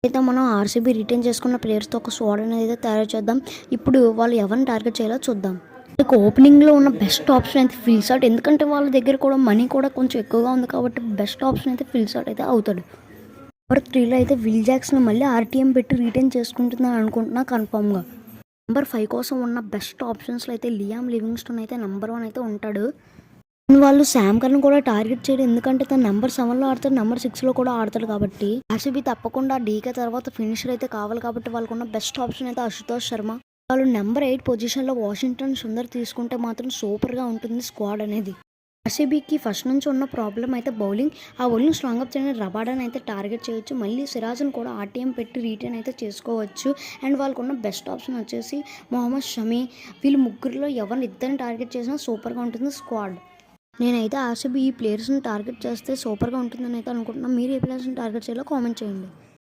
అయితే మనం RCB retain చేసుకున్న ప్లేయర్స్తో ఒక స్క్వాడ్ అనేది అయితే తయారు చేద్దాం. ఇప్పుడు వాళ్ళు ఎవరిని టార్గెట్ చేయాలో చూద్దాం. మీకు ఓపెనింగ్లో ఉన్న బెస్ట్ ఆప్షన్ అయితే ఫిల్సాట్, ఎందుకంటే వాళ్ళ దగ్గర కూడా మనీ కూడా కొంచెం ఎక్కువగా ఉంది కాబట్టి బెస్ట్ ఆప్షన్ అయితే ఫిల్సాట్ అయితే అవుతాడు. నెంబర్ 3లో అయితే విల్ జాక్స్ని మళ్ళీ ఆర్టీఎం పెట్టి రిటైన్ చేసుకుంటుందని అనుకుంటున్నా కన్ఫామ్గా. నెంబర్ 5 కోసం ఉన్న బెస్ట్ ఆప్షన్స్లో అయితే లియామ్ లివింగ్స్టన్ అయితే నెంబర్ 1 అయితే ఉంటాడు. వాళ్ళు శామ్ కర్న్ కూడా టార్గెట్ చేయడం, ఎందుకంటే తను నెంబర్ 7లో ఆడతాడు, నెంబర్ 6లో కూడా ఆడతాడు కాబట్టి. ఆర్సీబీ తప్పకుండా డీకే తర్వాత ఫినిషర్ అయితే కావాలి కాబట్టి వాళ్ళకున్న బెస్ట్ ఆప్షన్ అయితే అశుతోష్ శర్మ. వాళ్ళు నెంబర్ 8 పొజిషన్లో వాషింగ్టన్ సుందర్ తీసుకుంటే మాత్రం సూపర్గా ఉంటుంది స్క్వాడ్ అనేది. ఆర్సీబీకి ఫస్ట్ నుంచి ఉన్న ప్రాబ్లం అయితే బౌలింగ్. ఆ బౌలింగ్ స్ట్రాంగ్ అప్ చేయడానికి రబాడాని అయితే టార్గెట్ చేయొచ్చు, మళ్ళీ సిరాజ్ని కూడా ఆర్టీఎం పెట్టి రిటైన్ అయితే చేసుకోవచ్చు. అండ్ వాళ్ళకున్న బెస్ట్ ఆప్షన్ వచ్చేసి మొహమ్మద్ షమీ. వీళ్ళు ముగ్గురులో ఎవరిని ఇద్దరిని టార్గెట్ చేసినా సూపర్గా ఉంటుంది స్క్వాడ్. నేనైతే ఆర్సీబీ ఈ ప్లేయర్స్ని టార్గెట్ చేస్తే సూపర్గా ఉంటుందని అయితే అనుకుంటున్నాను. మీరు ఏ ప్లేయర్స్ని టార్గెట్ చేయాలో కామెంట్ చేయండి.